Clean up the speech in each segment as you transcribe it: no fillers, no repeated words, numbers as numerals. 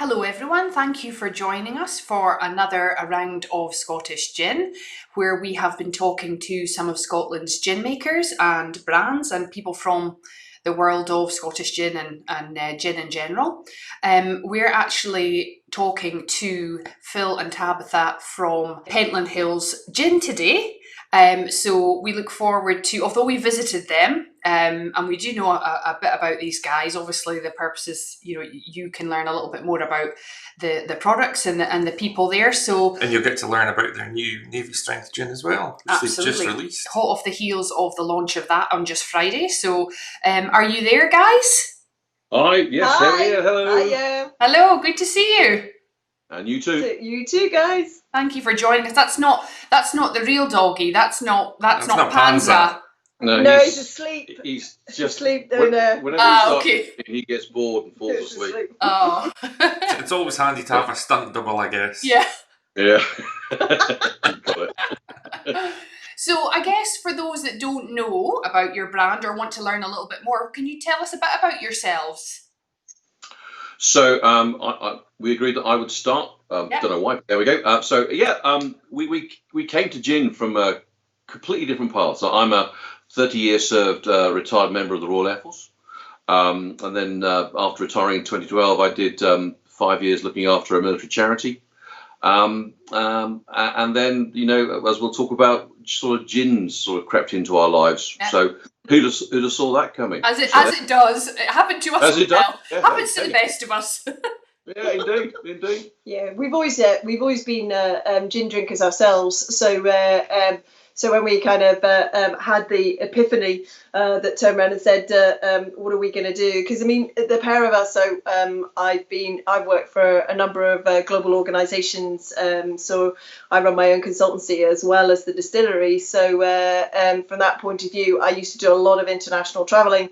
Hello everyone, thank you for joining us for another round of Scottish Gin, where we have been talking to some of Scotland's gin makers and brands and people from the world of Scottish gin and gin in general. We're actually talking to Phil and Tabatha from Pentland Hills Gin today. So we look forward to, although we visited them, and we do know a bit about these guys. Obviously, the purpose is, you can learn a little bit more about the products and the people there. So, and you'll get to learn about their new Navy Strength gin as well, which absolutely, they've just released. Hot off the heels of the launch of that on just Friday. So, are you there, guys? Hi, yes, Hi. here. Hello. Hiya. Hello, good to see you. And you too. You too, guys. Thank you for joining us. That's not the real doggy. That's not Panza. Panza. No, he's asleep. He's just asleep down there. Whenever he starts, okay. he gets bored and falls asleep. Oh. It's always handy to have a stunt double, I guess. Yeah. Yeah. Got it. So I guess for those that don't know about your brand or want to learn a little bit more, can you tell us a bit about yourselves? So we agreed that I would start. Don't know why. There we go. We came to gin from a completely different path. So I'm a 30-year served retired member of the Royal Air Force. And then after retiring in 2012, I did 5 years looking after a military charity. And then, as we'll talk about, sort of gins sort of crept into our lives. Yeah. So who'd have saw that coming? As it does. It happened to us as well. It happens to the best of us. Yeah, indeed. Yeah, we've always been gin drinkers ourselves. So when we kind of had the epiphany that turned around and said, what are we going to do? Because, I mean, the pair of us, so I've worked for a number of global organisations. So I run my own consultancy as well as the distillery. So from that point of view, I used to do a lot of international travelling.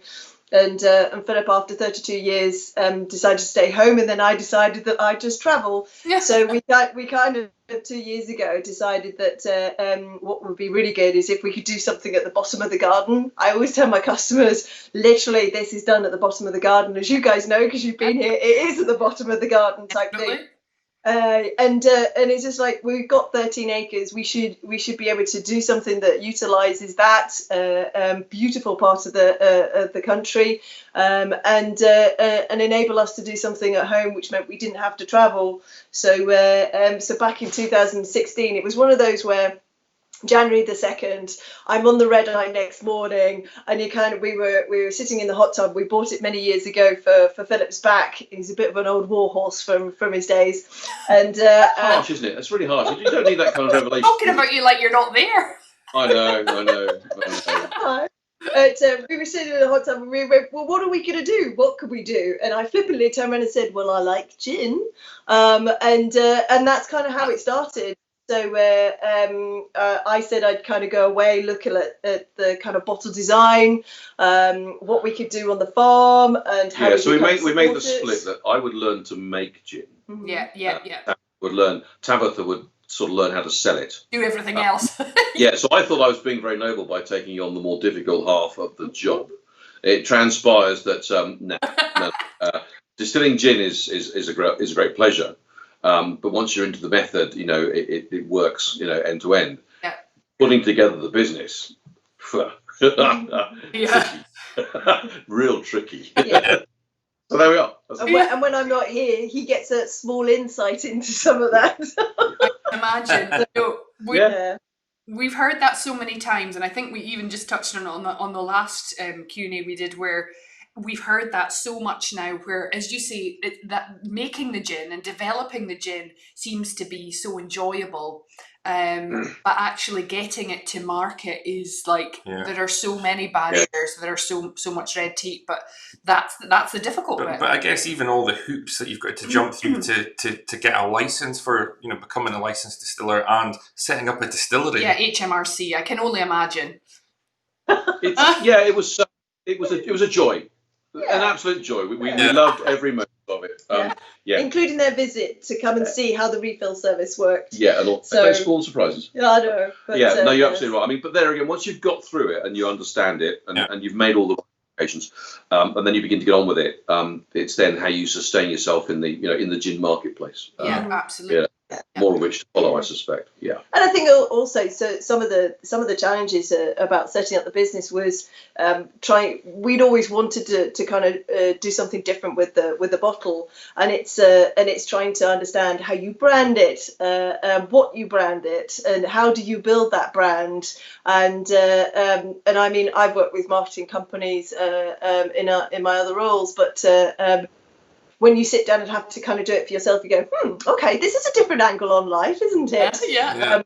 And Philip, after 32 years, decided to stay home, and then I decided that I'd just travel. Yeah. So we kind of 2 years ago decided that what would be really good is if we could do something at the bottom of the garden. I always tell my customers, literally, this is done at the bottom of the garden, as you guys know, because you've been here. It is at the bottom of the garden type thing. And it's just like, we've got 13 acres. We should be able to do something that utilises that beautiful part of the country, and enable us to do something at home, which meant we didn't have to travel. So back in 2016, it was one of those where January the 2nd, I'm on the red eye next morning, and we were sitting in the hot tub. We bought it many years ago for Philip's back. He's a bit of an old war horse from his days, and harsh, isn't it? It's really harsh. You don't need that kind of revelation. Talking about you like you're not there. I know. We were sitting in the hot tub and we went, well, what are we going to do? What could we do? And I flippantly turned around and said, well, I like gin, and that's kind of how it started. So I said I'd kind of go away, look at the kind of bottle design, what we could do on the farm, and how. Yeah, so we made the split that I would learn to make gin. Mm-hmm. Yeah. Tabatha would sort of learn how to sell it. Do everything else. Yeah, so I thought I was being very noble by taking on the more difficult half of the job. It transpires that distilling gin is a great pleasure. But once you're into the method, it works, end to end. Yeah. Putting together the business, real tricky. Yeah. So there we are. And when I'm not here, he gets a small insight into some of that. Imagine. We've heard that so many times, and I think we even just touched on the last Q&A we did, where we've heard that so much now, where, as you say, that making the gin and developing the gin seems to be so enjoyable, but actually getting it to market is like, there are so many barriers, there are so much red tape, but that's the difficult bit. But I guess even all the hoops that you've got to jump through to get a license for, becoming a licensed distiller and setting up a distillery. Yeah, HMRC. I can only imagine. It was a joy. Yeah. An absolute joy. We loved every moment of it. Including their visit to come and see how the refill service worked. Yeah, and thanks for all the surprises. Yeah, I know. But, no, you're absolutely right. I mean, but there again, once you've got through it and you understand it, and you've made all the qualifications, and then you begin to get on with it. It's then how you sustain yourself in the gin marketplace. Yeah, absolutely. Yeah, more of which to follow, I suspect. Yeah. And I think also, so some of the challenges about setting up the business was we'd always wanted to kind of do something different with the bottle, and it's trying to understand how you brand it, what you brand it, and how do you build that brand. And I mean, I've worked with marketing companies in my other roles, but when you sit down and have to kind of do it for yourself, you go, okay, this is a different angle on life, isn't it? Yeah.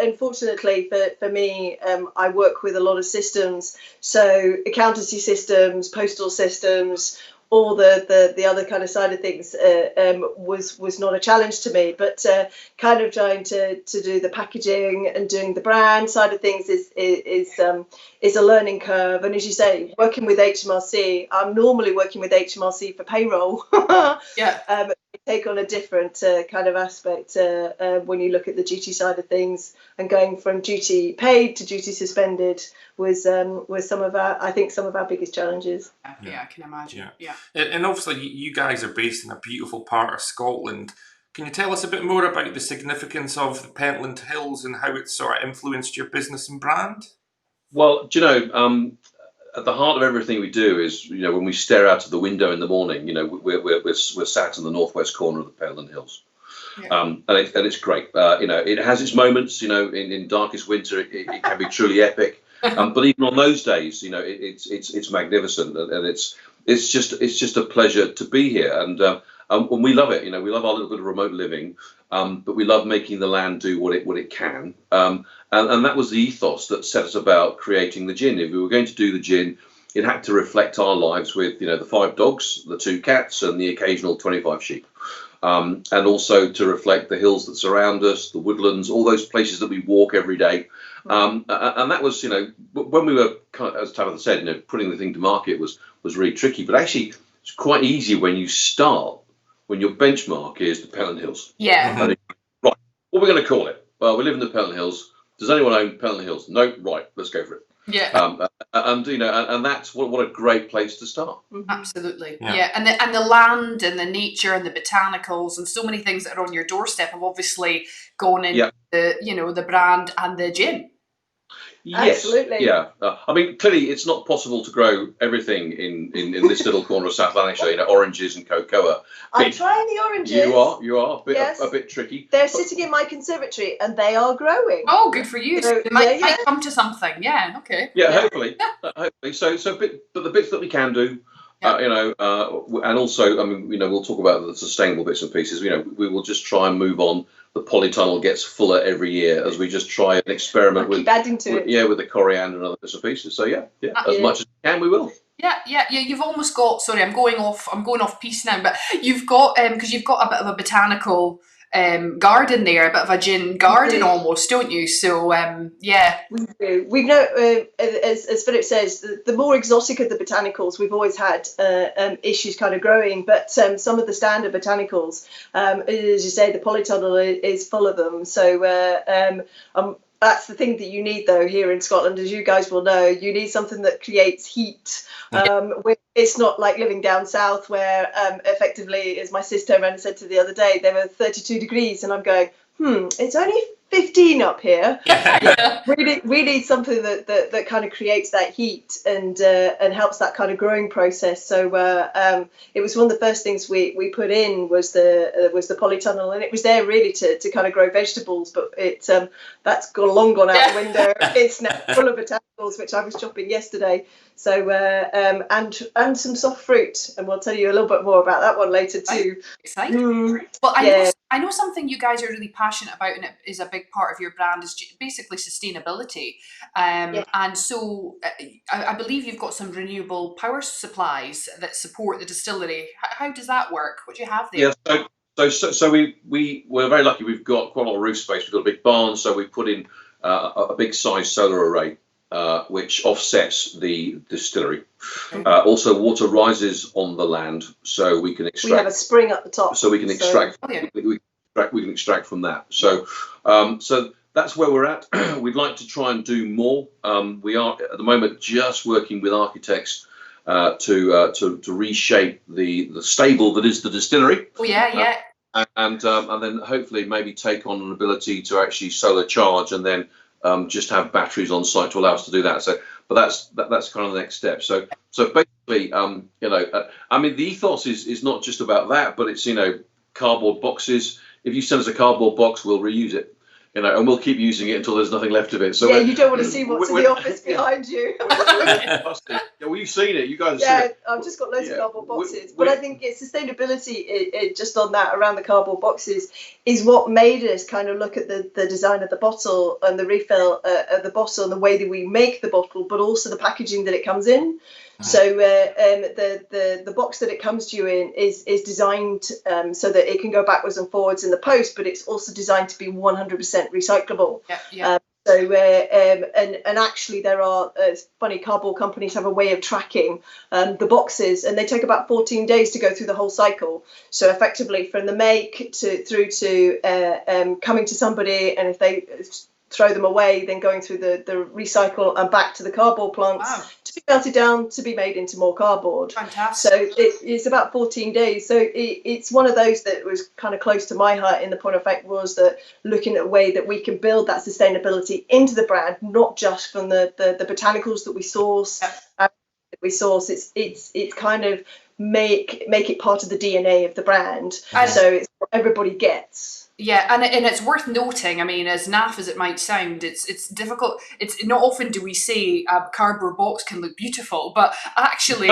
Unfortunately for me, I work with a lot of systems, so accountancy systems, postal systems, all the other kind of side of things was not a challenge to me, but kind of trying to do the packaging and doing the brand side of things is a learning curve. And as you say, working with HMRC, I'm normally working with HMRC for payroll. Yeah. Take on a different kind of aspect when you look at the duty side of things, and going from duty paid to duty suspended was some of our biggest challenges. Yeah, I can imagine. Yeah. And obviously, you guys are based in a beautiful part of Scotland. Can you tell us a bit more about the significance of the Pentland Hills and how it sort of influenced your business and brand? Well, do you know, at the heart of everything we do is, when we stare out of the window in the morning, we're sat in the northwest corner of the Pentland Hills. Yeah. And it's great. It has its moments. In darkest winter, it can be truly epic. But even on those days, it's magnificent, and it's just a pleasure to be here. And we love it. We love our little bit of remote living, but we love making the land do what it can. And that was the ethos that set us about creating the gin. If we were going to do the gin, it had to reflect our lives with, the 5 dogs, the 2 cats, and the occasional 25 sheep. And also to reflect the hills that surround us, the woodlands, all those places that we walk every day. And that was, when we were, as Tabatha said, putting the thing to market was really tricky. But actually, it's quite easy when you start, when your benchmark is the Pentland Hills. Yeah. Right, what are we going to call it? Well, we live in the Pentland Hills. Does anyone own Pentland Hills? No, right, let's go for it. Yeah. And that's what a great place to start. Absolutely. Yeah. And the land and the nature and the botanicals and so many things that are on your doorstep have obviously gone into the brand and the gin. Yes, absolutely. Yeah. I mean, clearly, it's not possible to grow everything in this little corner of South Lanarkshire. Oranges and cocoa. I'm trying the oranges. You are a bit tricky. They're sitting in my conservatory, and they are growing. Oh, good for you. So it might come to something. Yeah. Okay. Yeah. Hopefully. Hopefully. So, but the bits that we can do. And also, I mean, we'll talk about the sustainable bits and pieces. We will just try and move on. The polytunnel gets fuller every year as we just try and experiment with adding to it. Yeah, with the coriander and other bits and pieces. So as much as we can, we will. Yeah. You've almost got. Sorry, I'm going off piece now, but you've got because you've got a bit of a botanical garden there, a bit of a gin garden almost, don't you? So we do. We know, as Philip says, the more exotic of the botanicals, we've always had issues kind of growing, but some of the standard botanicals, as you say, the polytunnel is full of them. So that's the thing that you need, though, here in Scotland, as you guys will know. You need something that creates heat. It's not like living down south where effectively, as my sister turned around and said to the other day, there were 32 degrees, and I'm going, it's only 15 up here. We need something that kind of creates that heat and helps that kind of growing process. So it was one of the first things we put in was the polytunnel, and it was there really to kind of grow vegetables, but that's long gone out the window. It's now full of botanicals, which I was chopping yesterday. So and some soft fruit, and we'll tell you a little bit more about that one later too. Exciting. Well, I know something you guys are really passionate about, and it is a big part of your brand, is basically sustainability. And so I believe you've got some renewable power supplies that support the distillery. How does that work? What do you have there? Yeah, so we're very lucky. We've got quite a lot of roof space. We've got a big barn, so we put in a big size solar array. Which offsets the distillery. Also, water rises on the land, so we can extract. We have a spring at the top, so we can extract. We can extract from that. So that's where we're at. We'd like to try and do more. We are at the moment just working with architects to reshape the stable that is the distillery. Oh yeah. And then hopefully maybe take on an ability to actually solar charge and then just have batteries on site to allow us to do that. So, but that's kind of the next step. So basically, I mean, the ethos is not just about that, but it's, cardboard boxes. If you send us a cardboard box, we'll reuse it. And we'll keep using it until there's nothing left of it. So yeah, you don't want to see what's in the office behind you. Yeah, well, you've seen it. You guys have seen it. I've just got loads of cardboard boxes. But I think sustainability, just on that, around the cardboard boxes, is what made us kind of look at the design of the bottle and the refill of the bottle and the way that we make the bottle, but also the packaging that it comes in. So the box that it comes to you in is designed so that it can go backwards and forwards in the post, but it's also designed to be 100% recyclable. Yeah. And actually there are funny cardboard companies have a way of tracking the boxes, and they take about 14 days to go through the whole cycle. So effectively from the make through to coming to somebody, and if they throw them away, then going through the recycle and back to the cardboard plants to be melted down to be made into more cardboard. Fantastic. So it's about 14 days. So it's one of those that was kind of close to my heart in the point of fact was that looking at a way that we can build that sustainability into the brand, not just from the botanicals that we source. It's kind of make it part of the DNA of the brand. So it's what everybody gets. Yeah, and it's worth noting, I mean, as naff as it might sound, it's difficult. It's not often do we say a cardboard box can look beautiful, but actually,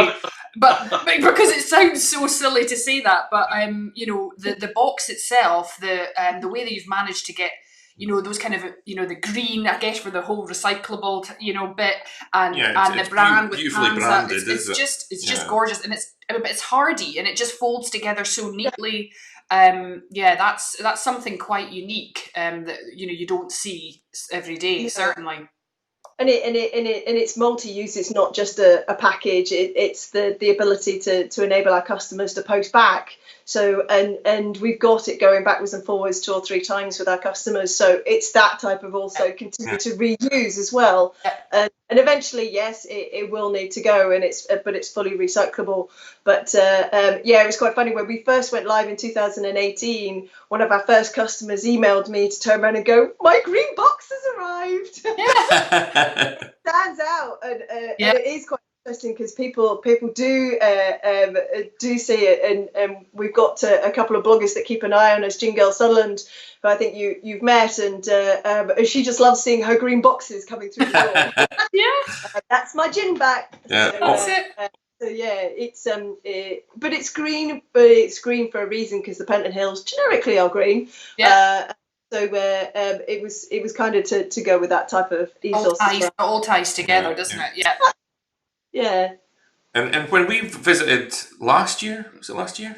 but because it sounds so silly to say that, but the box itself, the way that you've managed to get, those kind of, the green, I guess, for the whole recyclable, bit, and the brand with Panza, it's just gorgeous, and it's hardy, and it just folds together so neatly. That's something quite unique that you don't see every day, certainly. And it's multi-use. It's not just a package. It's the ability to enable our customers to post back. So and we've got it going backwards and forwards 2 or 3 times with our customers. So it's that type of also continue to reuse as well. And eventually, yes, it will need to go, and it's fully recyclable. But it was quite funny when we first went live in 2018. One of our first customers emailed me to turn around and go, "My green box has arrived." It stands out, and it is quite interesting because people do see it, and we've got a couple of bloggers that keep an eye on us, Gin Girl Sutherland, who I think you've met, and she just loves seeing her green boxes coming through the door. That's my gin back. Yeah, so, that's it. It's but it's green, for a reason because the Pentland Hills generically are green. It was kind of to go with that type of ethos. All ties together, doesn't it? Yeah. Yeah. And when we visited last year, was it last year?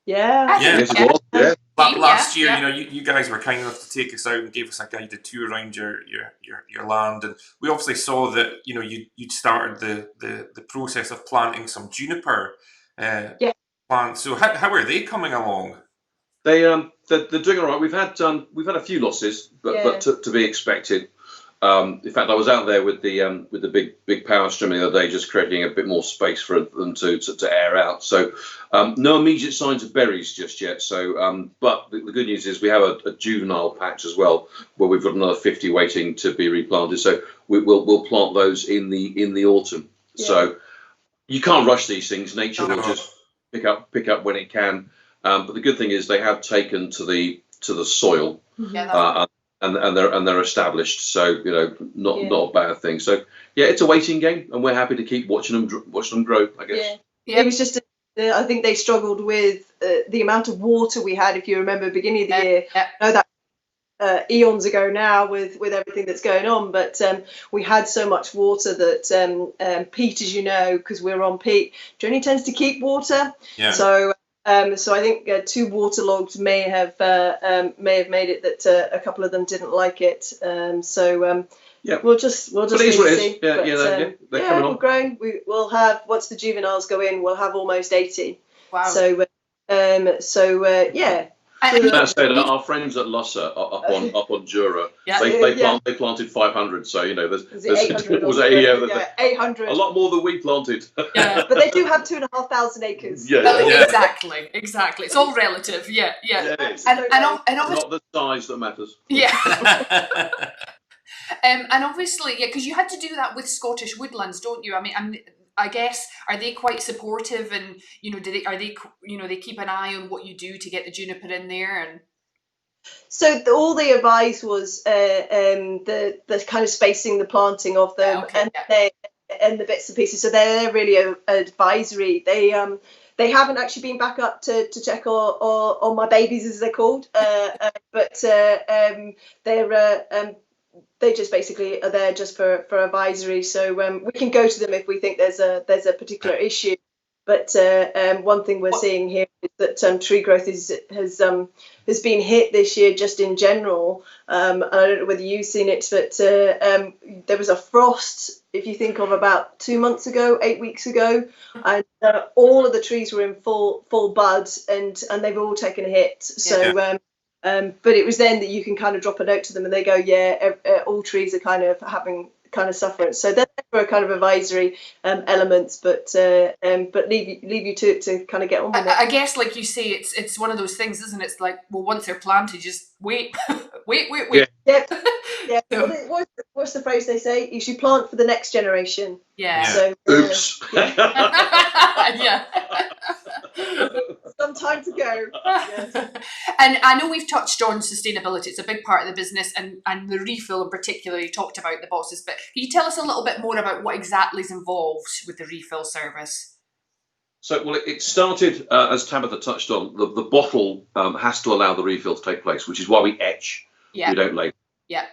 Yeah. Yes, it was. Yeah. Last year, you guys were kind enough to take us out and gave us a guided tour around your land, and we obviously saw that you'd started the process of planting some juniper plants. So how are they coming along? They're doing all right. We've had a few losses, but to be expected. In fact, I was out there with the big power stream the other day, just creating a bit more space for them to air out. So no immediate signs of berries just yet. So, but the good news is we have a juvenile patch as well, where we've got another 50 waiting to be replanted. So we'll plant those in the autumn. Yeah. So you can't rush these things. Nature will just pick up when it can. But the good thing is they have taken to the soil. And they're established, so not a bad thing. So it's a waiting game, and we're happy to keep watching them grow, I guess. It was just I think they struggled with the amount of water we had. If you remember, beginning of the year, I know that eons ago now with everything that's going on, but we had so much water that peat, as you know, because we're on peat, generally tends to keep water. So I think 2 waterlogged may have made it that a couple of them didn't like it. We'll just see. They're coming on. We're growing. We'll have, once the juveniles go in, we'll have almost 80. Wow. So That's it. Our friends at Lusser up on Jura, they planted 500. So there's 800 800. A lot more than we planted. Yeah, but they do have 2,500 acres. Exactly. It's all relative. Yeah. And not the size that matters. Yeah. And obviously, because you had to do that with Scottish Woodlands, don't you? I mean, I guess, are they quite supportive, and they keep an eye on what you do to get the juniper in there? And so all they advised was the kind of spacing, the planting of them, and the bits and pieces. So they're really advisory. They haven't actually been back up to check on my babies, as they're called, but they just basically are there just for advisory. So we can go to them if we think there's a particular issue. But one thing we're seeing here is that tree growth has been hit this year just in general. And I don't know whether you've seen it, but there was a frost, if you think of about 2 months ago, 8 weeks ago, and all of the trees were in full bud, and they've all taken a hit. So. But it was then that you can kind of drop a note to them, and they go, all trees are kind of suffering. So they're for a kind of advisory elements, but leave you to it to kind of get on with it. I guess, like you say, it's one of those things, isn't it? It's like, well, once they're planted, just wait. Yeah. What's the phrase they say? You should plant for the next generation. Yeah. So, oops. Yeah. Some time to go. Yes. And I know we've touched on sustainability. It's a big part of the business, and the refill in particular. You talked about the boxes, but can you tell us a little bit more about what exactly is involved with the refill service? So, well, it started, as Tabatha touched on, the bottle has to allow the refill to take place, which is why we etch. Yeah. We don't label. Yeah.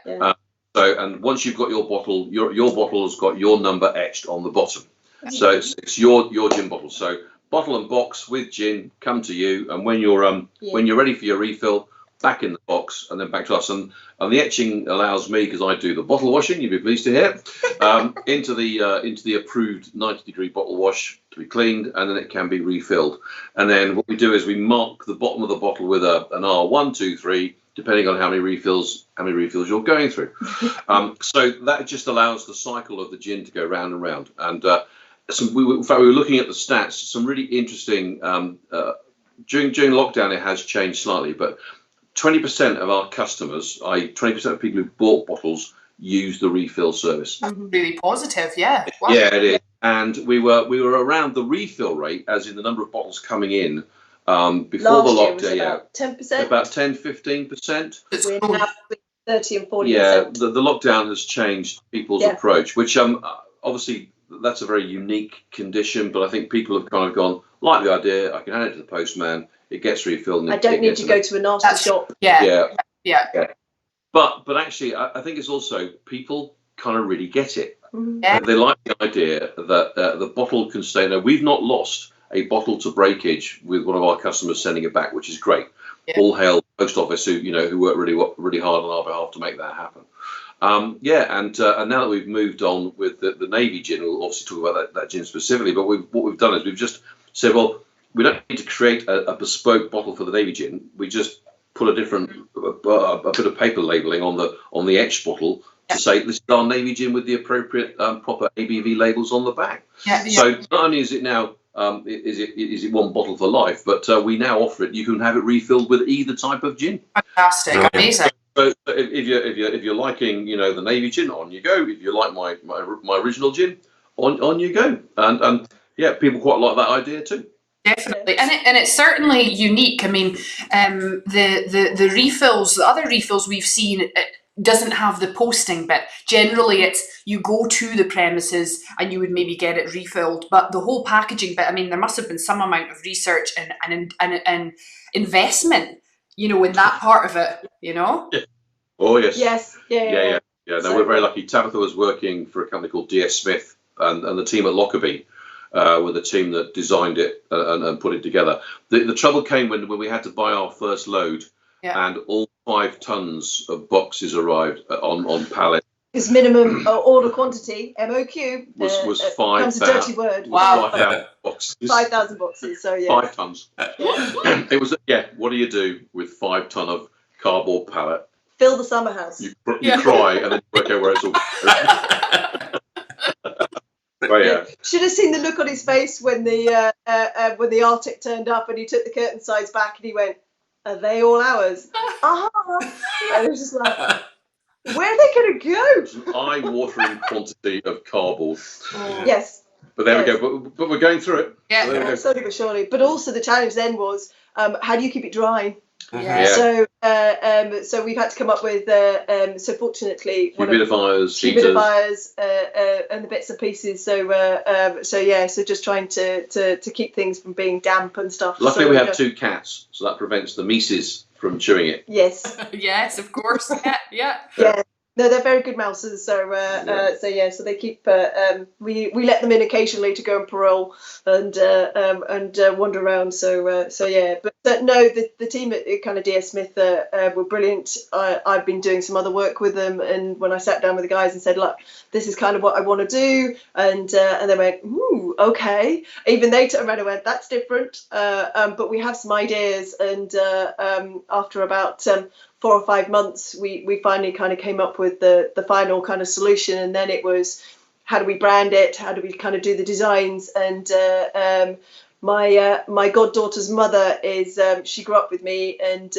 And once you've got your bottle, your bottle has got your number etched on the bottom. So it's your gin bottle. So bottle and box with gin come to you, and when you're ready for your refill, back in the box and then back to us. And the etching allows me, because I do the bottle washing, you'd be pleased to hear, into the approved 90-degree bottle wash to be cleaned, and then it can be refilled. And then what we do is we mark the bottom of the bottle with an R1, 2, 3, depending on how many refills you're going through. So that just allows the cycle of the gin to go round and round. And we were looking at the stats. Some really interesting. During lockdown, it has changed slightly, but 20% of our customers, i.e., 20% of people who bought bottles, use the refill service. That's really positive, yeah. Wow. Yeah, it is. And we were around the refill rate, as in the number of bottles coming in. Before the lockdown, about 10%. About 10-15%. We're now 30 and 40%. Yeah, the lockdown has changed people's approach, which obviously that's a very unique condition, but I think people have kind of gone, like the idea, I can hand it to the postman, it gets refilled. And I don't need to go to a nasty shop. Yeah. But actually, I think it's also people kind of really get it. Yeah. They like the idea that the bottle can stay. Now, we've not lost a bottle to breakage with one of our customers sending it back, which is great. Yeah. All hail post office who work really hard on our behalf to make that happen. And now that we've moved on with the Navy gin, we'll obviously talk about that gin specifically. But what we've done is we've just said, well, we don't need to create a bespoke bottle for the Navy gin. We just put a bit of paper labelling on the etched bottle to say this is our Navy gin with the appropriate proper ABV labels on the back. So not only is it now is it one bottle for life, but we now offer it. You can have it refilled with either type of gin. Fantastic, amazing. So if you're liking the Navy gin, on you go. If you like my original gin, on you go. And people quite like that idea too. Definitely, and it's certainly unique. I mean, the refills, the other refills we've seen, it doesn't have the posting bit. Generally, it's you go to the premises and you would maybe get it refilled. But the whole packaging bit, I mean, there must have been some amount of research and investment, in that part of it, Yeah. Oh yes. Yes. Yeah. No, we're very lucky. Tabatha was working for a company called DS Smith, and the team at Lockerbie. With the team that designed it and put it together. The trouble came when we had to buy our first load, and all 5 tons of boxes arrived on pallets Because minimum order quantity (MOQ) was becomes a dirty word. Wow. 5,000 boxes. 5,000 boxes. So yeah. 5 tons. Yeah. It was What do you do with 5 ton of cardboard pallet? Fill the summer house. You cry and then work out where it's all. But yeah. Should have seen the look on his face when the Arctic turned up and he took the curtain sides back and he went, "Are they all ours?" And it was just like, where are they going to go? It's an eye-watering quantity of cardboard. Yes. But there we go. But we're going through it. Yeah. Slowly but surely. But also the challenge then was, how do you keep it dry? Yeah. So we've had to come up with so fortunately humidifiers, heaters, and the bits and pieces. So just trying to keep things from being damp and stuff. Luckily, we have 2 cats, so that prevents the mices from chewing it. Yes. Yes, of course. Yeah. No, they're very good mouses. So they keep. We let them in occasionally to go and parole and wander around. But no, the team at kind of DS Smith were brilliant. I've been doing some other work with them, and when I sat down with the guys and said, "Look, this is kind of what I want to do," and they went, "Ooh, okay." Even they turned around and went, "That's different," but we have some ideas, and after about 4 or 5 months, we finally kind of came up with the final kind of solution, and then it was, how do we brand it? How do we kind of do the designs? And my goddaughter's mother is she grew up with me, and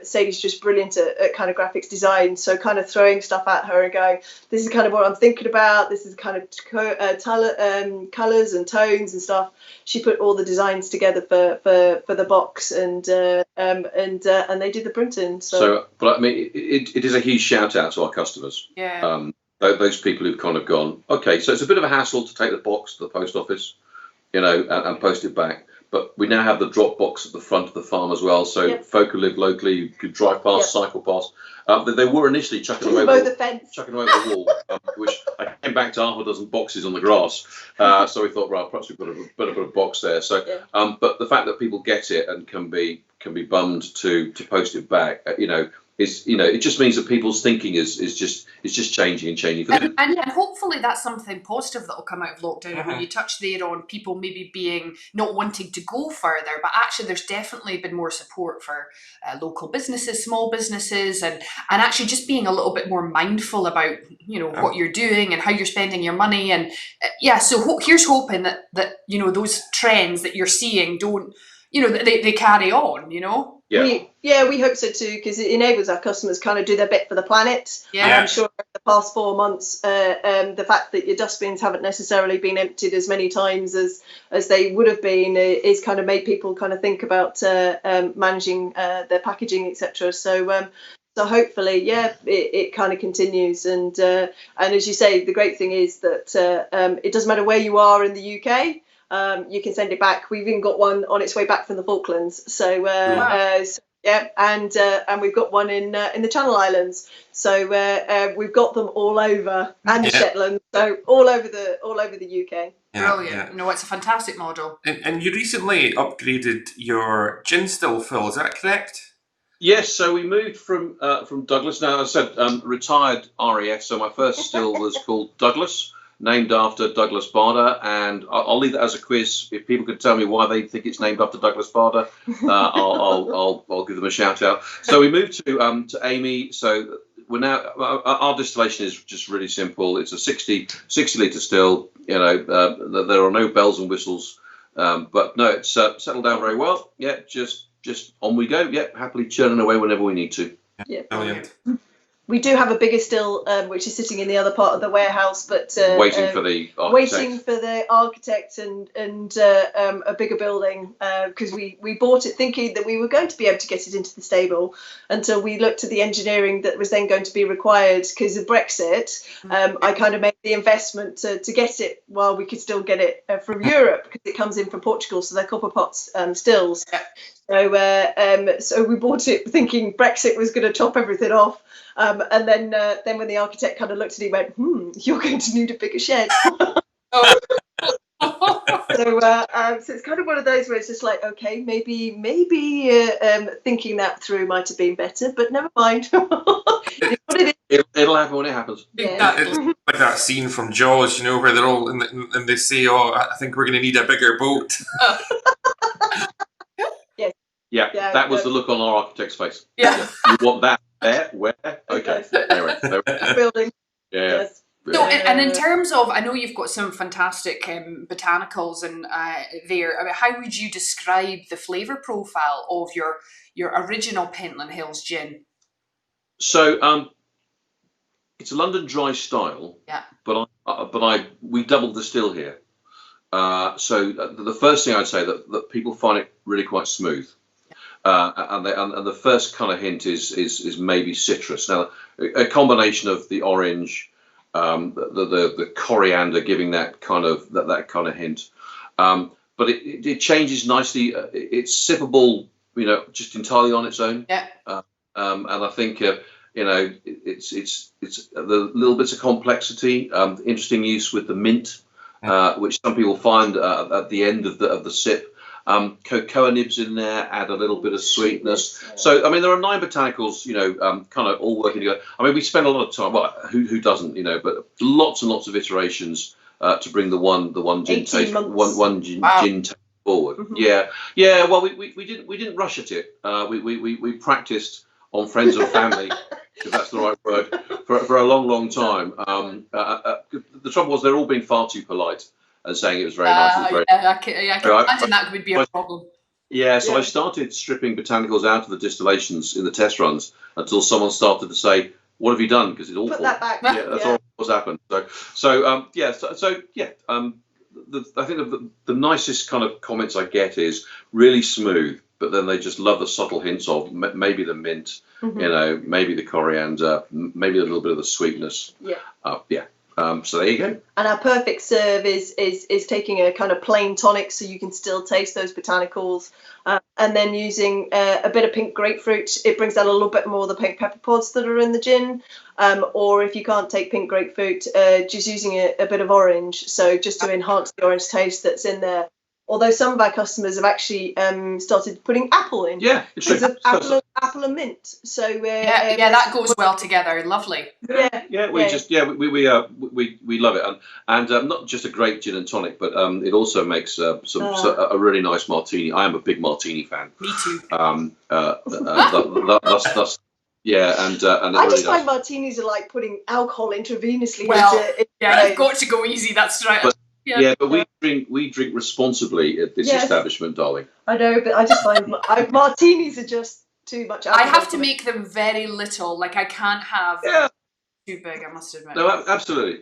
Sadie's just brilliant at kind of graphics design. So kind of throwing stuff at her and going, this is kind of what I'm thinking about. This is kind of colours and tones and stuff. She put all the designs together for the box, and they did the printing. But I mean, it is a huge shout out to our customers. Yeah. Those people who've kind of gone, okay, so it's a bit of a hassle to take the box to the post office, and post it back. But we now have the drop box at the front of the farm as well, so folk who live locally could drive past, cycle past. They were initially chucking away the wall, which I came back to half a dozen boxes on the grass. So we thought, right, perhaps we've got a bit of a box there. So, but the fact that people get it and can be bummed to post it back, it just means that people's thinking is just changing. And hopefully that's something positive that will come out of lockdown. When you touch there on people maybe being not wanting to go further, but actually there's definitely been more support for local businesses, small businesses, and actually just being a little bit more mindful about what you're doing and how you're spending your money. And so here's hoping that those trends that you're seeing don't they carry on. We hope so too, because it enables our customers kind of do their bit for the planet. Yeah. And I'm sure in the past 4 months, the fact that your dustbins haven't necessarily been emptied as many times as they would have been is kind of made people kind of think about managing their packaging, etc. So hopefully, it kind of continues. And as you say, the great thing is that it doesn't matter where you are in the UK. You can send it back. We've even got one on its way back from the Falklands. So and we've got one in the Channel Islands. So we've got them all over, and the Shetland. So all over the UK. Brilliant. It's a fantastic model. And you recently upgraded your gin still, Phil. Is that correct? Yes, so we moved from Douglas. Now, as I said, retired RAF. So my first still was called Douglas, named after Douglas Bader, and I'll leave that as a quiz. If people could tell me why they think it's named after Douglas Bader, I'll give them a shout out. So we moved to Amy. So we're now our distillation is just really simple. It's a 60 litre still. There are no bells and whistles, but no, it's settled down very well. Yeah, just on we go. Yeah, happily churning away whenever we need to. Yeah, brilliant. We do have a bigger still, which is sitting in the other part of the warehouse, but waiting for the architect and a bigger building, because we bought it thinking that we were going to be able to get it into the stable until we looked at the engineering that was then going to be required because of Brexit. I kind of made the investment to get it while we could still get it from Europe, because it comes in from Portugal, so they're copper pots stills. So we bought it thinking Brexit was going to chop everything off. And then when the architect kind of looked at it, he went, "You're going to need a bigger shed." So it's kind of one of those where it's just like, okay, maybe thinking that through might have been better, but never mind. It'll happen when it happens. Yeah. It's like that scene from Jaws, you know, where they're all and they say, "Oh, I think we're going to need a bigger boat." Yeah, that was the look on our architect's face. Yeah. You want that there? Where? Okay. Anyway, Building. yeah. Yes. So, and in terms of, I know you've got some fantastic botanicals and there. I mean, how would you describe the flavour profile of your original Pentland Hills gin? So it's a London dry style. Yeah. But we double distill here. So the first thing I'd say that people find it really quite smooth. And the first kind of hint is maybe citrus. Now, a combination of the orange, the coriander giving that kind of hint. But it changes nicely. It's sippable, you know, just entirely on its own. Yeah. And I think you know, it's the little bits of complexity. Interesting use with the mint, which some people find at the end of the sip. Cocoa nibs in there add a little bit of sweetness. So I mean, there are 9 botanicals, you know, kind of all working together. I mean, we spend a lot of time. Well, who doesn't, you know? But lots and lots of iterations to bring the one gin taste, one gin taste forward. Mm-hmm. Yeah. Well, we didn't rush at it. We practiced on friends and family, if that's the right word, for a long time. The trouble was they're all being far too polite and saying it was very nice. I can imagine that would be a problem. Yeah, so I started stripping botanicals out of the distillations in the test runs until someone started to say, "What have you done?" Because it's awful. Put that back. Yeah, that's all what's happened. I think the nicest kind of comments I get is really smooth, but then they just love the subtle hints of maybe the mint, you know, maybe the coriander, maybe a little bit of the sweetness. Yeah. So there you go. And our perfect serve is taking a kind of plain tonic, so you can still taste those botanicals, and then using a bit of pink grapefruit. It brings out a little bit more of the pink pepper pods that are in the gin. Or if you can't take pink grapefruit, just using a bit of orange, so just to enhance the orange taste that's in there. Although some of our customers have actually started putting apple in. Yeah, it's true. Apple and mint. So that goes well together. Lovely. We love it, and not just a great gin and tonic, but it also makes a really nice martini. I am a big martini fan. Me too. I just find martinis are like putting alcohol intravenously. You've got to go easy. That's right. But we drink responsibly at this establishment, darling. I know, but I just find martinis are just too much alcohol. I have to make them very little. Like I can't have too big. I must admit. No, absolutely.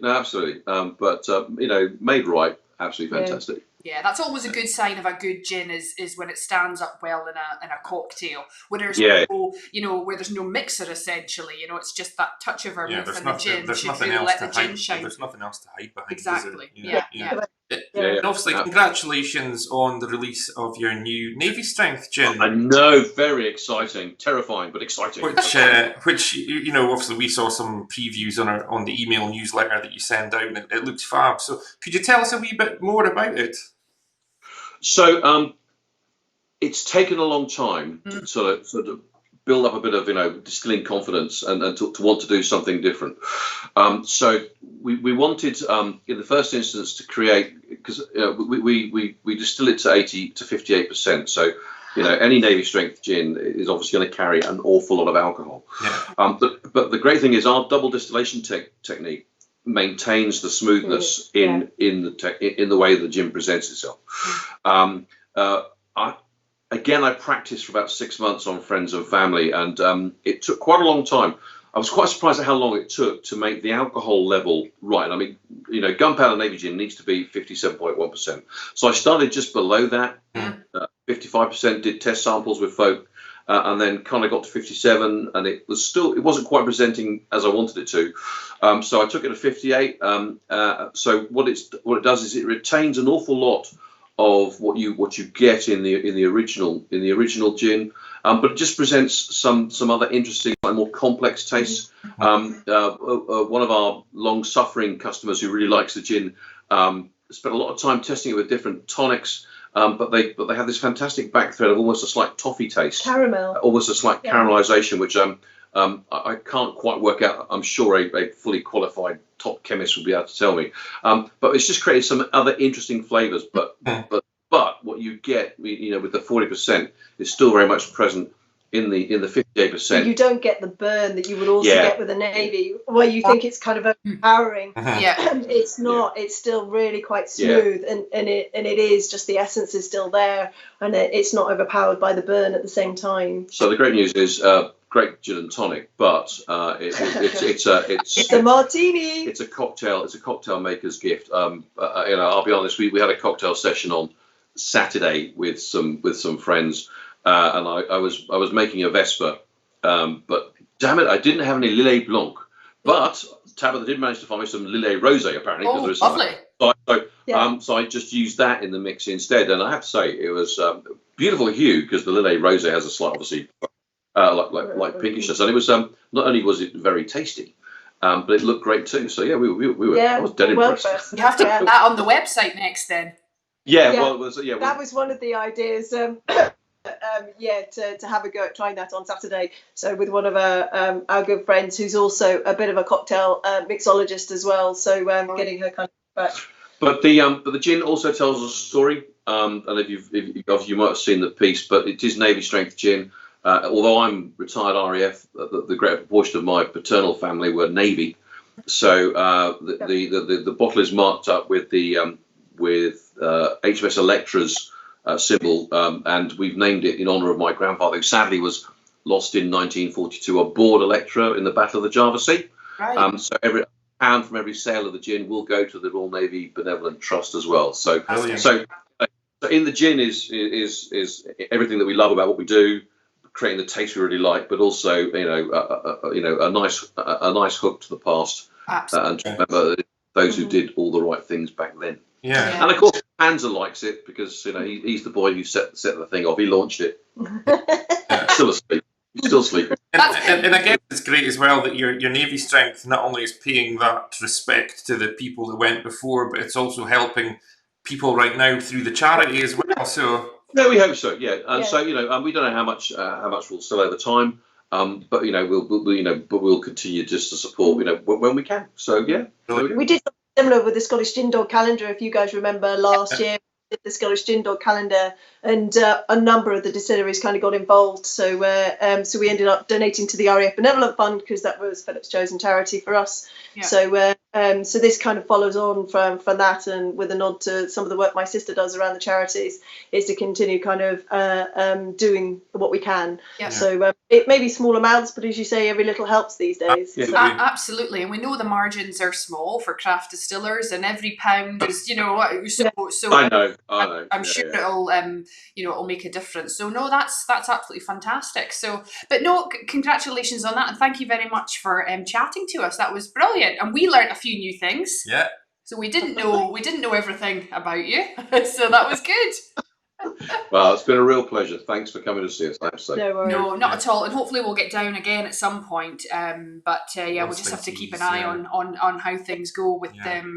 But you know, made right, absolutely fantastic. Yeah, that's always a good sign of a good gin is when it stands up well in a cocktail, where there's where there's no mixer essentially. You know, it's just that touch of vermouth and the gin should really let the gin shine. There's nothing else to hide behind. Exactly. And obviously, congratulations on the release of your new Navy Strength gin. I know, very exciting, terrifying, but exciting. Which you know, obviously we saw some previews on the email newsletter that you send out, and it looks fab. So, could you tell us a wee bit more about it? So, it's taken a long time to sort of build up a bit of, you know, distilling confidence and to want to do something different. So we wanted, in the first instance, to create, because we distill it to 80 to 58%. So, you know, any Navy Strength gin is obviously going to carry an awful lot of alcohol. Yeah. But the great thing is our double distillation technique maintains the smoothness in the way the gin presents itself. I practiced for about 6 months on friends and family, and it took quite a long time. I was quite surprised at how long it took to make the alcohol level right. I mean, you know, gunpowder Navy gin needs to be 57.1%. So I started just below that, 55%, did test samples with folk, and then kind of got to 57, and it wasn't quite presenting as I wanted it to. So I took it to 58. So what it does is it retains an awful lot of what you get in the original gin, but it just presents some other interesting and more complex tastes. One of our long-suffering customers who really likes the gin spent a lot of time testing it with different tonics. But they have this fantastic back thread of almost a slight toffee taste, Caramel, almost a slight caramelization, which I can't quite work out. I'm sure a fully qualified top chemist will be able to tell me. But it's just created some other interesting flavors. But what you get, with the 40% is still very much present in the 58%. You don't get the burn that you would also get with a navy, where you think it's kind of overpowering. It's not. It's still really quite smooth, and it is just the essence is still there, and it's not overpowered by the burn at the same time. So the great news is great gin and tonic, but it's a martini. It's a cocktail maker's gift. I'll be honest. We had a cocktail session on Saturday with some friends. And I was making a Vesper, but damn it, I didn't have any Lillet Blanc. But Tabatha did manage to find me some Lillet Rosé, apparently. Oh, lovely. So I just used that in the mix instead, and I have to say it was beautiful hue, because the Lillet Rosé has a slight, obviously, like pinkishness, and it was not only was it very tasty, but it looked great too. So yeah, we were. I was dead impressed. You have to put that on the website next, then. Well, that was one of the ideas. To have a go at trying that on Saturday. So with one of our good friends, who's also a bit of a cocktail mixologist as well. So getting her kind of back. But the gin also tells us a story. And if you might have seen the piece, but it is Navy strength gin. Although I'm retired RAF, the great proportion of my paternal family were Navy. So the bottle is marked up with the HMS Electra's symbol, and we've named it in honour of my grandfather, who sadly was lost in 1942 aboard Electra in the Battle of the Java Sea. Right. So every pound from every sale of the gin will go to the Royal Navy Benevolent Trust as well. So in the gin is everything that we love about what we do, creating the taste we really like, but also a nice hook to the past, and to remember those who did all the right things back then. Yeah. And of course, Panza likes it because he's the boy who set the thing off. He launched it. Still asleep. Still sleeping. And I guess it's great as well that your Navy strength not only is paying that respect to the people that went before, but it's also helping people right now through the charity as well. So no, we hope so. Yeah. And so we don't know how much we'll sell over time. But we'll continue just to support when we can. So yeah. We did something similar with the Scottish Gin Dog calendar, if you guys remember last year. The Scottish Gin Dog calendar, and a number of the distilleries kind of got involved. So we ended up donating to the RAF Benevolent Fund, because that was Philip's chosen charity for us. Yeah. So this kind of follows on from that, and with a nod to some of the work my sister does around the charities, is to continue kind of doing what we can. Yeah. So it may be small amounts, but as you say, every little helps these days. So. Absolutely, and we know the margins are small for craft distillers, and every pound is so. I know. I'm sure it'll make a difference. So no, that's absolutely fantastic. So, but no, congratulations on that, and thank you very much for chatting to us. That was brilliant, and we learned a few new things. Yeah. So we didn't know everything about you. So that was good. Well, it's been a real pleasure. Thanks for coming to see us. I have to say. No, not at all. And hopefully we'll get down again at some point. But we'll just have to keep an eye on how things go with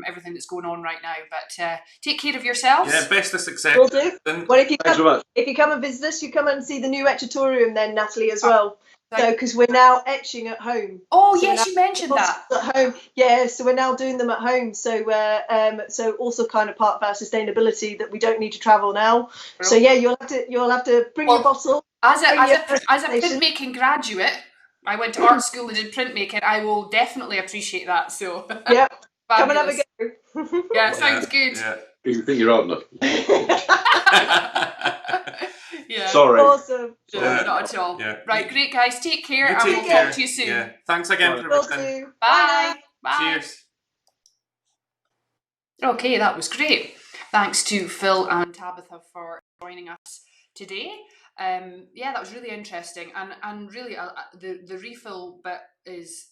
everything that's going on right now. But take care of yourselves. Yeah, best of success. Will do. Well, if you come and visit us, you come and see the new etchatorium then, Natalie, as well. So, because we're now etching at home. Oh, so yes, you mentioned that. At home, yeah. So we're now doing them at home. So, so also kind of part of our sustainability that we don't need to travel now. Brilliant. So yeah, you'll have to bring your bottle. As a printmaking graduate, I went to art school and did printmaking. I will definitely appreciate that. So yeah, come and have a go. Yeah, sounds good. Yeah. You think you're old enough? Yeah. Sorry. Awesome. No, not at all. Yeah. Right, great guys. Take care, and we'll talk to you soon. Yeah. Thanks again for everything. Bye. Bye. Cheers. Okay, that was great. Thanks to Phil and Tabatha for joining us today. That was really interesting, and really the refill bit is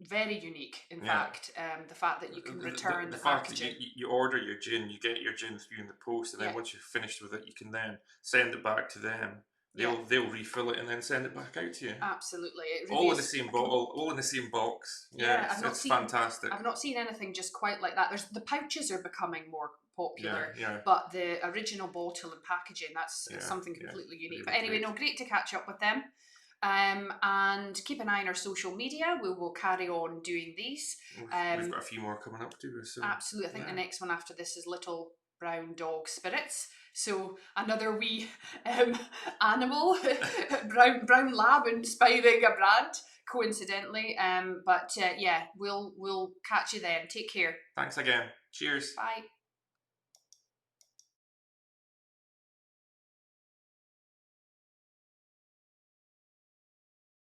very unique. In fact, the fact that you can return the packaging. Fact that you order your gin, you get your gin through in the post, and then once you're finished with it, you can then send it back to them they'll refill it and then send it back out to you. Absolutely. It really All in is, the same bottle, all in the same box. Yeah, it's fantastic. I've not seen anything just quite like that. The pouches are becoming more popular, but the original bottle and packaging, that's something completely unique. Really but anyway, great to catch up with them. And keep an eye on our social media. We will carry on doing these. We've got a few more coming up too. So. Absolutely. I think the next one after this is Little Brown Dog Spirits. So another wee animal, brown lab inspiring a brand, coincidentally. But we'll catch you then. Take care. Thanks again. Cheers. Bye.